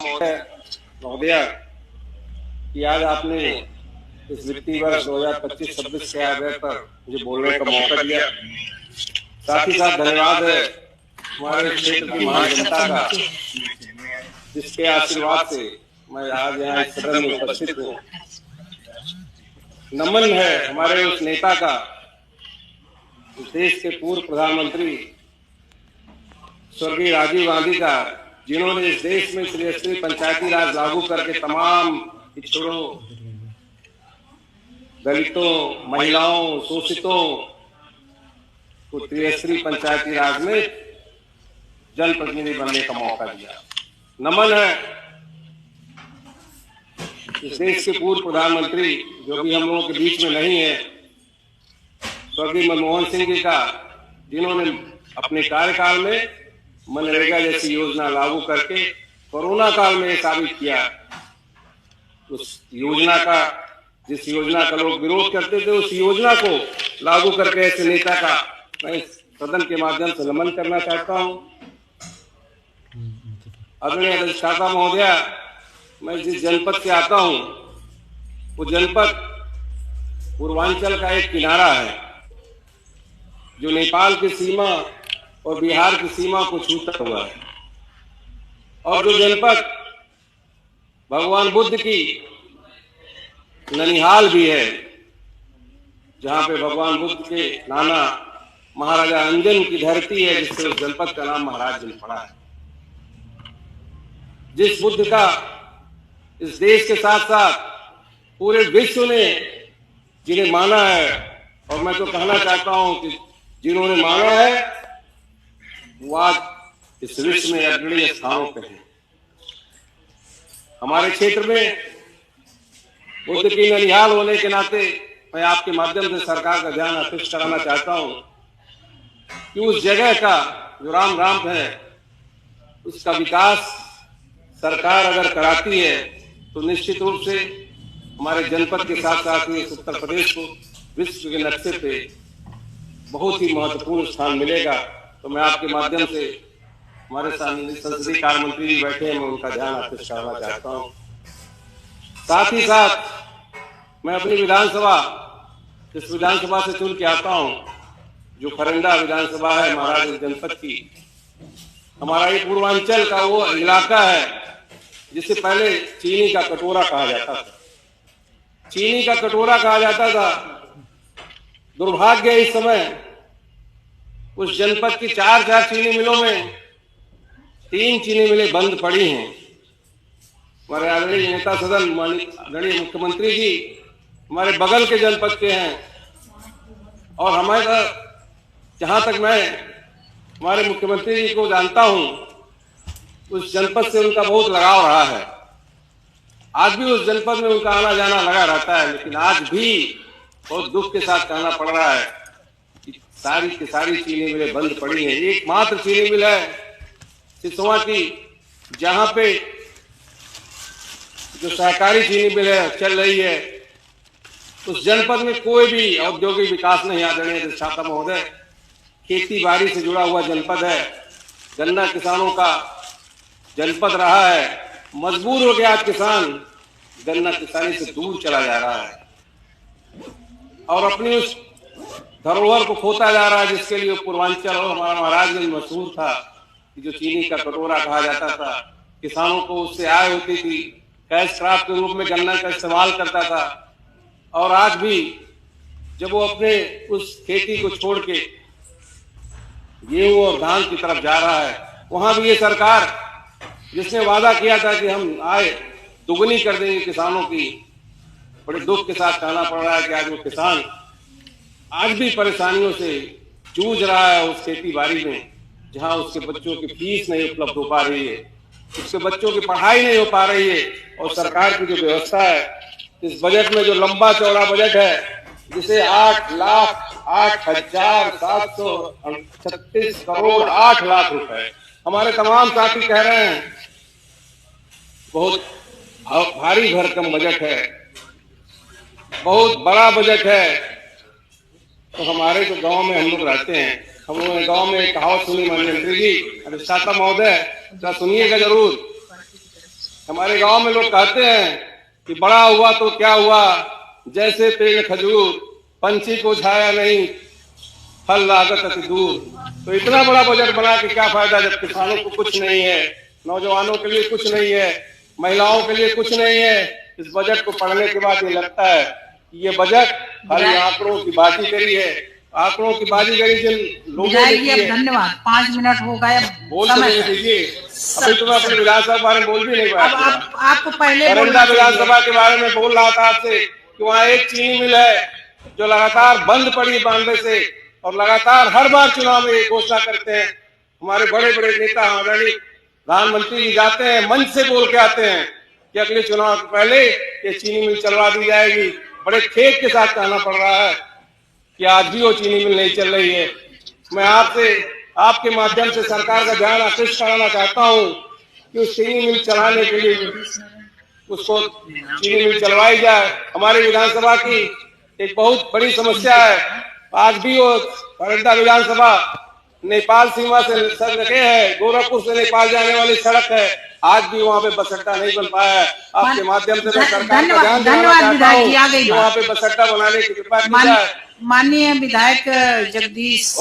महोदया कि आज आपने इस वित्तीय वर्ष 2025-26 के आधार पर मुझे बोलने का मौका दिया। साथ ही साथ धन्यवाद है हमारे क्षेत्र की महान जनता का, जिसके आशीर्वाद से मैं आज यहाँ इस सदन में उपस्थित हूँ। नमन है हमारे उस नेता का, देश के पूर्व प्रधानमंत्री स्वर्गीय राजीव गांधी का, जिन्होंने इस देश में त्रिस्तरीय पंचायती राज लागू करके तमाम पिछड़ों, दलितों, महिलाओं, शोषितों को त्रिस्तरीय पंचायती राज में जनप्रतिनिधि बनने का मौका दिया। नमन है इस देश के पूर्व प्रधानमंत्री, जो भी हम लोगों के बीच में नहीं है, स्वर्गीय मनमोहन सिंह जी का, जिन्होंने अपने कार्यकाल में मनरेगा जैसी योजना लागू करके कोरोना काल में साबित किया। उस योजना का, जिस योजना का लोग विरोध करते थे, उस योजना को लागू करके ऐसे नेता का मैं सदन के माध्यम से नमन करना चाहता हूं। आदरणीय अधिष्ठाता महोदया, मैं जिस जनपद से आता हूं, वो जनपद पूर्वांचल का एक किनारा है, जो नेपाल की सीमा और बिहार की सीमा को छूता हुआ है, और जो जनपद भगवान बुद्ध की ननिहाल भी है, जहां पे भगवान बुद्ध के नाना महाराजा अंजन की धरती है, जिससे उस जनपद का नाम महाराज ने पड़ा है। जिस बुद्ध का इस देश के साथ साथ पूरे विश्व ने जिन्हें माना है, और मैं तो कहना चाहता हूं कि जिन्होंने माना है वो आज इस विश्व में अग्रणी स्थानों पर है। हमारे क्षेत्र में बुद्ध की ननिहाल होने के नाते मैं आपके माध्यम से सरकार का ध्यान आकृष्ट कराना चाहता हूं कि उस जगह का जो राम है, उसका विकास सरकार अगर कराती है तो निश्चित रूप से हमारे जनपद के साथ साथ ही उत्तर प्रदेश को विश्व के नक्शे पे बहुत ही महत्वपूर्ण स्थान मिलेगा। तो मैं आपके माध्यम से हमारे संसदीय कार्य मंत्री जी बैठे हैं, मैं उनका ध्यान आकृष्ट करना चाहता हूं। साथ ही साथ मैं अपनी विधानसभा, जिस विधानसभा से चुन के आता हूं, जो फरंडा विधानसभा है महाराज जनपद की, हमारा ये पूर्वांचल का वो इलाका है जिसे पहले चीनी का कटोरा कहा जाता था। चीनी का कटोरा कहा जाता था। दुर्भाग्य इस समय उस जनपद की 4 चीनी मिलों में 3 चीनी मिलें बंद पड़ी हैं। हमारे आदरणीय नेता सदन आदरणीय मुख्यमंत्री जी हमारे बगल के जनपद के हैं, और हमारे जहां तक मैं हमारे मुख्यमंत्री जी को जानता हूं, उस जनपद से उनका बहुत लगाव रहा है। आज भी उस जनपद में उनका आना जाना लगा रहता है, लेकिन आज भी बहुत दुख के साथ कहना पड़ रहा है कि सारी की सारी चीनी मिलें बंद पड़ी हैं। एकमात्र चीनी मिल है सिसवा की, जहां पे जो सहकारी चीनी मिल है चल रही है। उस जनपद में कोई भी औद्योगिक विकास नहीं। आदरणीय अधिष्ठाता महोदय, खेती बाड़ी से जुड़ा हुआ जनपद है, गन्ना किसानों का जनपद रहा है। मजबूर हो गया आज किसान गन्ना किसानी से दूर चला जा रहा है और अपनी उस धरोहर को खोता जा रहा है, जिसके लिए पूर्वांचल और हमारा महाराजगंज मशहूर था कि जो चीनी का कटोरा कहा जाता था। किसानों को उससे आय होती थी, कैश क्रॉप के रूप में गन्ना का इस्तेमाल करता था। और आज भी जब वो अपने उस खेती को छोड़ के गेहूं और धान की तरफ जा रहा है, वहां भी ये सरकार जिसने वादा किया था कि हम आय दुगनी कर देंगे किसानों की, बड़े दुख के साथ कहना पड़ रहा है कि आज वो किसान आज भी परेशानियों से जूझ रहा है उस खेती बाड़ी में, जहां उसके बच्चों की फीस नहीं उपलब्ध हो पा रही है, उसके बच्चों की पढ़ाई नहीं हो पा रही है। और सरकार की जो व्यवस्था है इस बजट में, जो लंबा चौड़ा बजट है, जिसे 8,08,736 करोड़ 8 लाख रुपए, हमारे तमाम साथी कह रहे हैं बहुत भारी भरकम बजट है, बहुत बड़ा बजट है। तो हमारे जो गांव में हम लोग रहते हैं, हम लोगों ने गांव में एक कहावत सुनी, माननीय मंत्री जी, अधिष्ठाता महोदय, जरा सुनिएगा जरूर। हमारे गांव में लोग कहते हैं कि बड़ा हुआ तो क्या हुआ, जैसे पेड़ खजूर, पंछी को छाया नहीं, फल लागत अति दूर। तो इतना बड़ा बजट बना के क्या फायदा जब किसानों को कुछ नहीं है, नौजवानों के लिए कुछ नहीं है, महिलाओं के लिए कुछ नहीं है। इस बजट को पढ़ने के बाद ये लगता है कि ये बजट खाली आंकड़ों की बाजीगरी है, आंकड़ों की बाजीगरी जिन लोगों ने की है। धन्यवाद, 5 मिनट हो गए, बोल तो नहीं दीजिए। अभी तो मैं अपनी विधानसभा के बारे में बोल भी नहीं पाया। आपको पहले करंदा विधानसभा के बारे में बोल रहा था आपसे कि वहाँ एक चीनी मिल है जो लगातार बंद पड़ी 92 से, और लगातार हर बार चुनाव में ये घोषणा करते हैं। हमारे बड़े बड़े नेता, हमारे प्रधानमंत्री जी जाते हैं, मंच से बोल के आते हैं कि अगले चुनाव के पहले ये चीनी मिल चलवा दी जाएगी। बड़े खेद के साथ कहना पड़ रहा है कि आज भी वो चीनी मिल नहीं चल रही है। मैं आपसे, आपके माध्यम से सरकार का ध्यान आकृष्ट कराना चाहता हूँ कि उस चीनी मिल चलाने के लिए उसको चीनी मिल चलवाई जाए। हमारी विधानसभा की एक बहुत बड़ी समस्या है, आज भी वो करंदा विधानसभा नेपाल सीमा से सर लगे है, गोरखपुर से नेपाल जाने वाली सड़क है, आज भी वहाँ पे बस अड्डा नहीं बन पाया है। आपके माध्यम से मैं सरकार का ध्यान दिलाना चाहता हूँ कि वहाँ पे बस अड्डा बनाने की कृपा की जाए। माननीय विधायक जगदीश